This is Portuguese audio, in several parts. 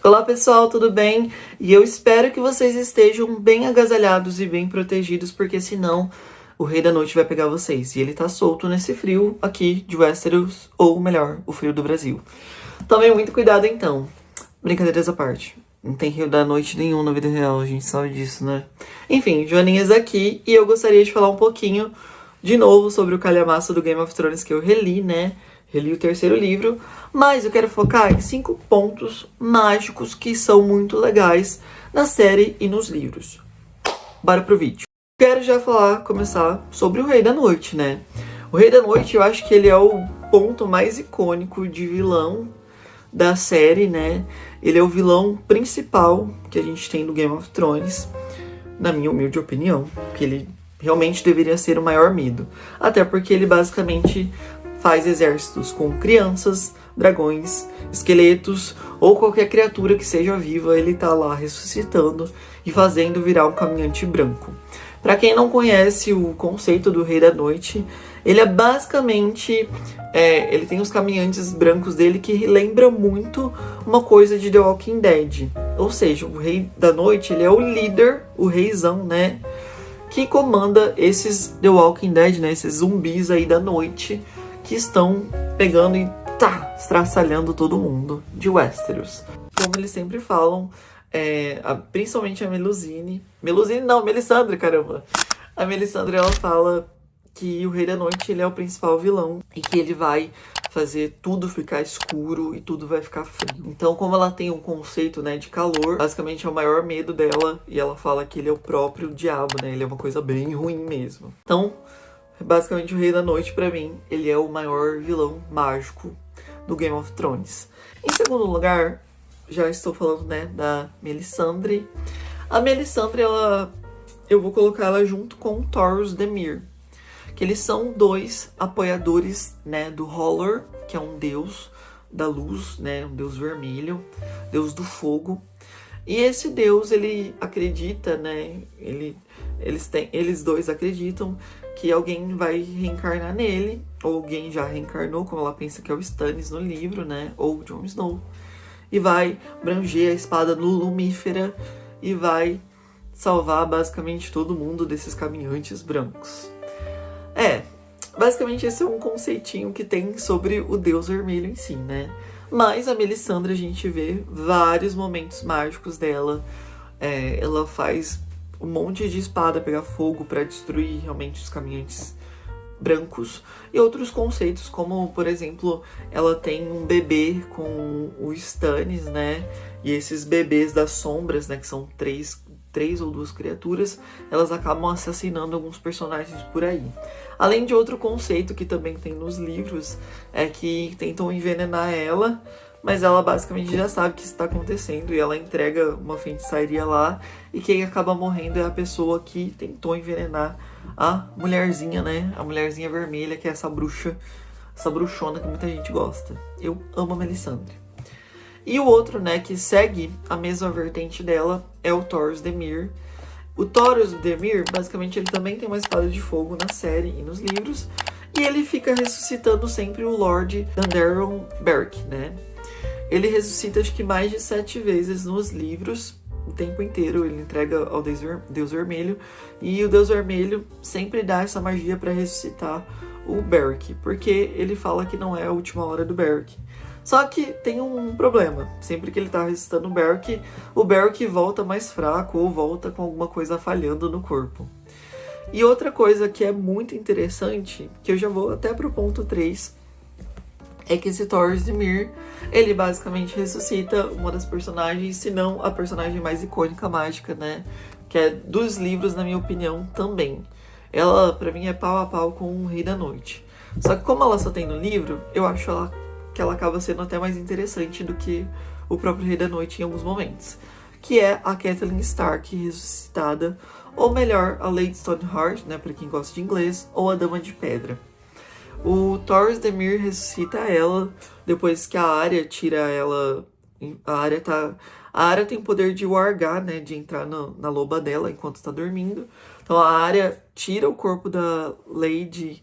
Olá pessoal, tudo bem? E eu espero que vocês estejam bem agasalhados e bem protegidos, porque senão o Rei da Noite vai pegar vocês. E ele tá solto nesse frio aqui de Westeros, ou melhor, o frio do Brasil. Tomem muito cuidado então. Brincadeiras à parte. Não tem Rei da Noite nenhum na vida real, a gente sabe disso, né? Enfim, Joaninhas aqui, e eu gostaria de falar um pouquinho de novo sobre o calhamaço do Game of Thrones que eu reli, né? Reli o terceiro livro, mas eu quero focar em 5 pontos mágicos que são muito legais na série e nos livros. Bora pro vídeo. Quero já começar sobre o Rei da Noite, né? O Rei da Noite, eu acho que ele é o ponto mais icônico de vilão da série, né? Ele é o vilão principal que a gente tem no Game of Thrones, na minha humilde opinião, que ele realmente deveria ser o maior medo. Até porque ele basicamente faz exércitos com crianças, dragões, esqueletos ou qualquer criatura que seja viva, ele tá lá ressuscitando e fazendo virar um caminhante branco. Para quem não conhece o conceito do Rei da Noite, ele é basicamente... ele tem os caminhantes brancos dele que lembra muito uma coisa de The Walking Dead. Ou seja, o Rei da Noite, ele é o líder, o reizão, né? Que comanda esses The Walking Dead, né? Esses zumbis aí da noite que estão pegando e estraçalhando todo mundo de Westeros. Como eles sempre falam, principalmente a Melusine. Melusine não, Melisandre, caramba. A Melisandre, ela fala que o Rei da Noite, ele é o principal vilão e que ele vai fazer tudo ficar escuro e tudo vai ficar frio. Então, como ela tem um conceito, né, de calor, basicamente é o maior medo dela, e ela fala que ele é o próprio diabo, né, ele é uma coisa bem ruim mesmo. Então, basicamente o Rei da Noite, pra mim, ele é o maior vilão mágico do Game of Thrones. Em segundo lugar, já estou falando, né, da Melisandre. A Melisandre, eu vou colocar ela junto com o Thoros the Myr, que eles são dois apoiadores, né, do Hollor, que é um deus da luz, né, um deus vermelho, deus do fogo. E esse deus, ele acredita, né, eles dois acreditam que alguém vai reencarnar nele, ou alguém já reencarnou, como ela pensa que é o Stannis no livro, né, ou Jon Snow, e vai branger a espada lumífera e vai salvar basicamente todo mundo desses caminhantes brancos. Basicamente esse é um conceitinho que tem sobre o Deus Vermelho em si, né? Mas a Melisandre, a gente vê vários momentos mágicos dela. Ela faz um monte de espada pegar fogo para destruir realmente os caminhantes brancos. E outros conceitos, como, por exemplo, ela tem um bebê com o Stannis, né? E esses bebês das sombras, né? Que são três ou duas criaturas, elas acabam assassinando alguns personagens por aí. Além de outro conceito que também tem nos livros, é que tentam envenenar ela, mas ela basicamente já sabe que isso está acontecendo e ela entrega uma feitiçaria lá, e quem acaba morrendo é a pessoa que tentou envenenar a mulherzinha, né? A mulherzinha vermelha, que é essa bruxa, essa bruxona que muita gente gosta. Eu amo a Melisandre. E o outro, né, que segue a mesma vertente dela é o Thoros the Myr. O Thoros the Myr, basicamente, ele também tem uma espada de fogo na série e nos livros. E ele fica ressuscitando sempre o Lord Dandarion Beric, né? Ele ressuscita, acho que mais de 7 vezes nos livros, o tempo inteiro. Ele entrega ao Deus Vermelho. E o Deus Vermelho sempre dá essa magia para ressuscitar o Beric, porque ele fala que não é a última hora do Beric. Só que tem um problema. Sempre que ele tá ressuscitando o Beric volta mais fraco ou volta com alguma coisa falhando no corpo. E outra coisa que é muito interessante, que eu já vou até pro ponto 3, é que esse Thoros the Myr, ele basicamente ressuscita uma das personagens, se não a personagem mais icônica mágica, né? Que é dos livros, na minha opinião, também. Ela, pra mim, é pau a pau com o Rei da Noite. Só que como ela só tem no livro, eu acho que ela acaba sendo até mais interessante do que o próprio Rei da Noite em alguns momentos. Que é a Catelyn Stark ressuscitada, ou melhor, a Lady Stoneheart, né, pra quem gosta de inglês, ou a Dama de Pedra. O Thoros the Myr ressuscita ela depois que a Arya tira ela... A Arya tem o poder de wargar, né, de entrar na loba dela enquanto está dormindo. Então a Arya tira o corpo da Lady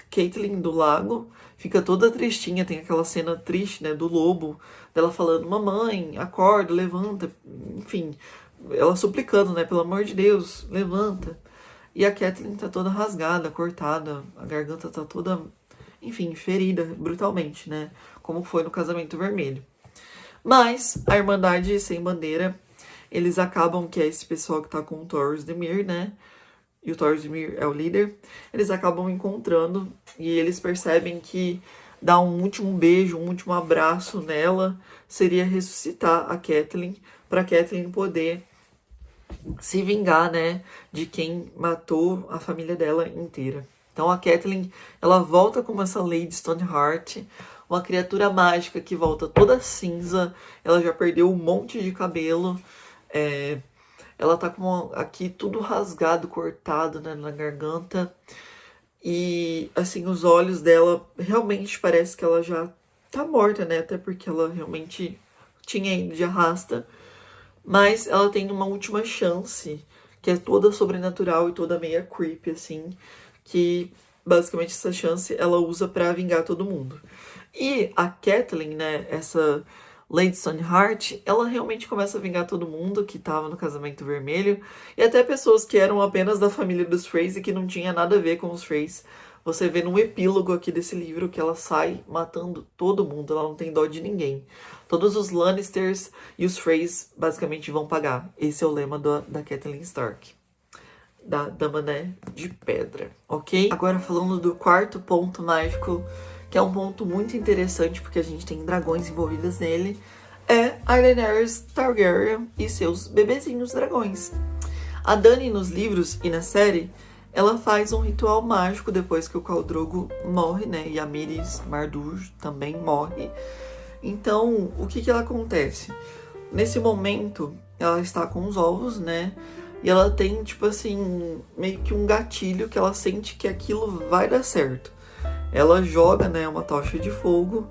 Catelyn do lago, fica toda tristinha, tem aquela cena triste, né, do lobo Dela falando, mamãe, acorda, levanta, enfim, ela suplicando, né, pelo amor de Deus, levanta. E a Catelyn tá toda rasgada, cortada, a garganta tá toda, enfim, ferida brutalmente, né, como foi no Casamento Vermelho. Mas a Irmandade Sem Bandeira, eles acabam, que é esse pessoal que tá com o Thoros de Myr, né, e o Thoros de Myr é o líder, eles acabam encontrando e eles percebem que dar um último beijo, um último abraço nela seria ressuscitar a Catelyn, pra Catelyn poder se vingar, né, de quem matou a família dela inteira. Então a Catelyn, ela volta como essa Lady Stoneheart, uma criatura mágica que volta toda cinza, ela já perdeu um monte de cabelo, ela tá com aqui tudo rasgado, cortado, né, na garganta, e assim, os olhos dela realmente parece que ela já tá morta, né, até porque ela realmente tinha ido de arrasta. Mas ela tem uma última chance, que é toda sobrenatural e toda meia creepy, assim, que basicamente essa chance ela usa pra vingar todo mundo. E a Catelyn, né, essa Lady Stoneheart, ela realmente começa a vingar todo mundo que tava no Casamento Vermelho, e até pessoas que eram apenas da família dos Freys e que não tinha nada a ver com os Freys. Você vê no epílogo aqui desse livro que ela sai matando todo mundo, ela não tem dó de ninguém. Todos os Lannisters e os Freys basicamente vão pagar. Esse é o lema da Catelyn Stark. Da Dama, né, de Pedra, ok? Agora falando do quarto ponto mágico, que é um ponto muito interessante porque a gente tem dragões envolvidos nele, é a Daenerys Targaryen e seus bebezinhos dragões. A Dany nos livros e na série, ela faz um ritual mágico depois que o Khal Drogo morre, né? E a Myris Mardur também morre. Então, o que ela acontece? Nesse momento, ela está com os ovos, né? E ela tem, tipo assim, meio que um gatilho que ela sente que aquilo vai dar certo. Ela joga, né, uma tocha de fogo,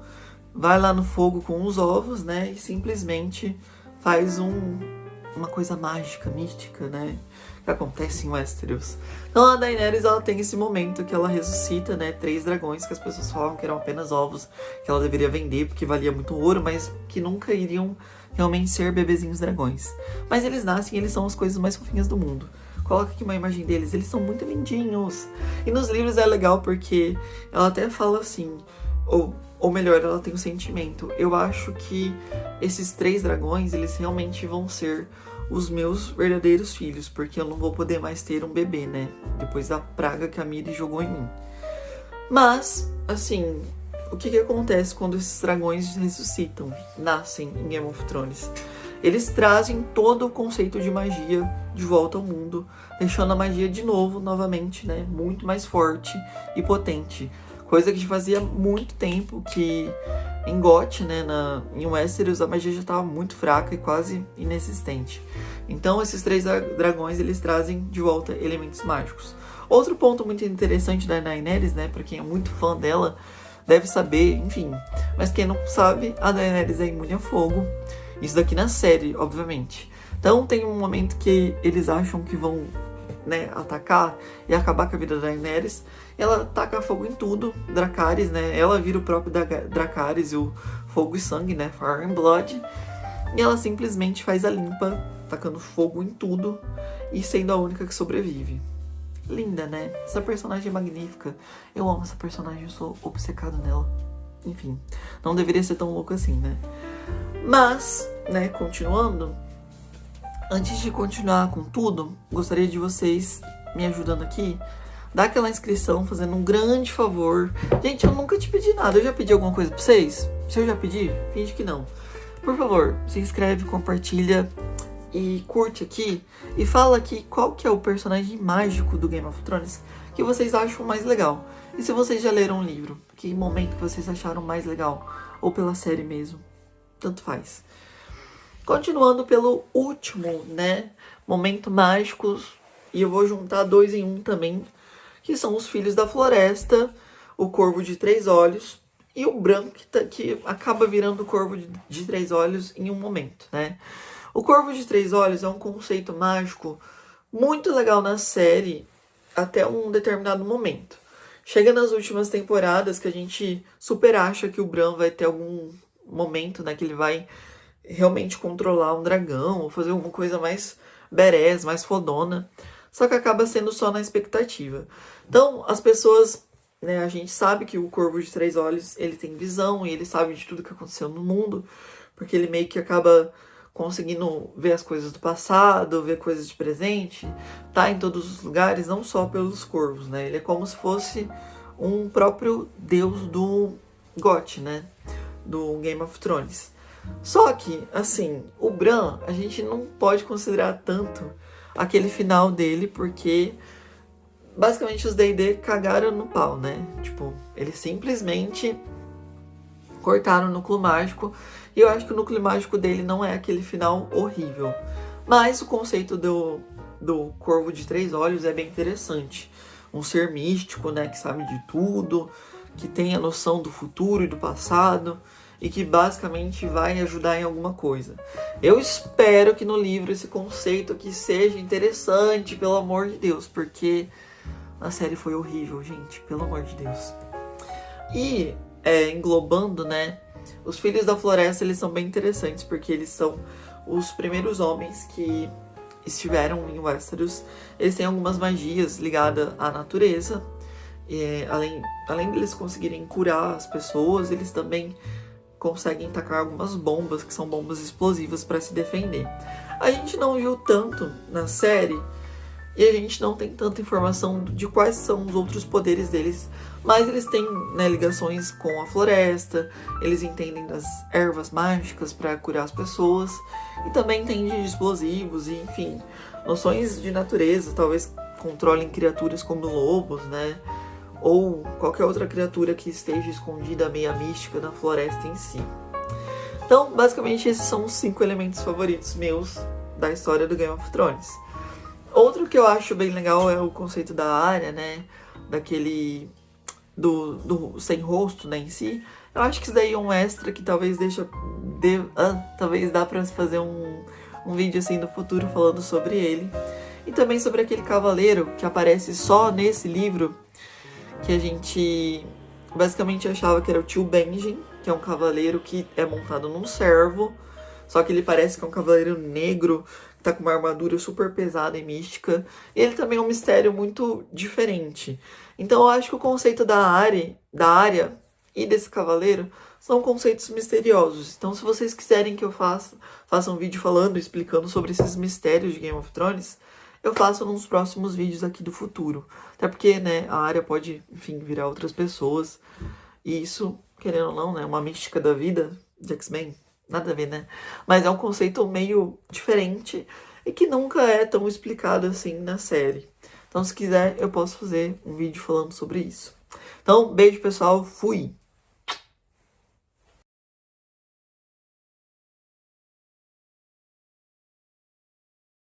vai lá no fogo com os ovos, né? E simplesmente faz uma coisa mágica, mística, né? Que acontece em Westeros. Então a Daenerys, ela tem esse momento que ela ressuscita, né, 3 dragões que as pessoas falavam que eram apenas ovos, que ela deveria vender porque valia muito ouro, mas que nunca iriam realmente ser bebezinhos dragões. Mas eles nascem e eles são as coisas mais fofinhas do mundo. Coloca aqui uma imagem deles, eles são muito lindinhos. E nos livros é legal porque ela até fala assim, ou melhor, ela tem um sentimento. Eu acho que esses 3 dragões, eles realmente vão ser os meus verdadeiros filhos, porque eu não vou poder mais ter um bebê, né? Depois da praga que a Miri jogou em mim. Mas, assim, o que acontece quando esses dragões ressuscitam, nascem em Game of Thrones? Eles trazem todo o conceito de magia de volta ao mundo, deixando a magia de novo, novamente, né? Muito mais forte e potente. Coisa que fazia muito tempo que em GOT, né, em Westeros, a magia já estava muito fraca e quase inexistente. Então esses 3 dragões, eles trazem de volta elementos mágicos. Outro ponto muito interessante da Daenerys, né, para quem é muito fã dela, deve saber, enfim. Mas quem não sabe, a Daenerys é imune a fogo. Isso daqui na série, obviamente. Então tem um momento que eles acham que vão, né, atacar e acabar com a vida da Daenerys. Ela taca fogo em tudo, Dracarys, né? Ela vira o próprio Dracarys e o fogo e sangue, né? Fire and Blood. E ela simplesmente faz a limpa, tacando fogo em tudo e sendo a única que sobrevive. Linda, né? Essa personagem é magnífica. Eu amo essa personagem, eu sou obcecado nela. Enfim, não deveria ser tão louco assim, né? Mas, né, continuando, antes de continuar com tudo, gostaria de vocês me ajudando aqui. Dá aquela inscrição, fazendo um grande favor. Gente, eu nunca te pedi nada. Eu já pedi alguma coisa pra vocês? Se eu já pedi, finge que não. Por favor, se inscreve, compartilha e curte aqui. E fala aqui qual que é o personagem mágico do Game of Thrones que vocês acham mais legal. E se vocês já leram um livro, que momento que vocês acharam mais legal? Ou pela série mesmo. Tanto faz. Continuando pelo último, né? Momento mágicos. E eu vou juntar 2 em 1 também. Que são os Filhos da Floresta, o Corvo de 3 Olhos e o Bran, que acaba virando o Corvo de 3 Olhos em um momento, né? O Corvo de 3 Olhos é um conceito mágico muito legal na série até um determinado momento. Chega nas últimas temporadas que a gente super acha que o Bran vai ter momento, né, que ele vai realmente controlar um dragão, ou fazer alguma coisa mais badass, mais fodona. Só que acaba sendo só na expectativa. Então, as pessoas, né, a gente sabe que o Corvo de Três Olhos, ele tem visão e ele sabe de tudo que aconteceu no mundo, porque ele meio que acaba conseguindo ver as coisas do passado, ver coisas de presente, tá em todos os lugares, não só pelos corvos, né? Ele é como se fosse um próprio deus do GOT, né? Do Game of Thrones. Só que, assim, o Bran, a gente não pode considerar tanto aquele final dele, porque basicamente os D&D cagaram no pau, né? Tipo, eles simplesmente cortaram o núcleo mágico, e eu acho que o núcleo mágico dele não é aquele final horrível. Mas o conceito do Corvo de Três Olhos é bem interessante. Um ser místico, né, que sabe de tudo, que tem a noção do futuro e do passado, e que basicamente vai ajudar em alguma coisa. Eu espero que no livro esse conceito aqui seja interessante, pelo amor de Deus, porque a série foi horrível, gente, pelo amor de Deus. E, englobando, né, os Filhos da Floresta, eles são bem interessantes, porque eles são os primeiros homens que estiveram em Westeros. Eles têm algumas magias ligadas à natureza, e, além deles conseguirem curar as pessoas, eles também conseguem tacar algumas bombas, que são bombas explosivas, para se defender. A gente não viu tanto na série, e a gente não tem tanta informação de quais são os outros poderes deles, mas eles têm, né, ligações com a floresta, eles entendem das ervas mágicas para curar as pessoas, e também entendem de explosivos, e enfim, noções de natureza, talvez controlem criaturas como lobos, né? Ou qualquer outra criatura que esteja escondida, meia mística, na floresta em si. Então, basicamente, esses são os 5 elementos favoritos meus da história do Game of Thrones. Outro que eu acho bem legal é o conceito da Arya, né? Daquele... do sem rosto, né, em si. Eu acho que isso daí é um extra que talvez talvez dá pra fazer um vídeo assim no futuro falando sobre ele. E também sobre aquele cavaleiro que aparece só nesse livro, que a gente basicamente achava que era o tio Benjen, que é um cavaleiro que é montado num servo, só que ele parece que é um cavaleiro negro, que tá com uma armadura super pesada e mística. E ele também é um mistério muito diferente. Então eu acho que o conceito da Arya e desse cavaleiro são conceitos misteriosos. Então, se vocês quiserem que eu faça um vídeo falando, explicando sobre esses mistérios de Game of Thrones, eu faço nos próximos vídeos aqui do futuro. Até porque, né, a Arya pode, enfim, virar outras pessoas. E isso, querendo ou não, né, uma mística da vida de X-Men. Nada a ver, né? Mas é um conceito meio diferente e que nunca é tão explicado assim na série. Então, se quiser, eu posso fazer um vídeo falando sobre isso. Então, beijo, pessoal. Fui!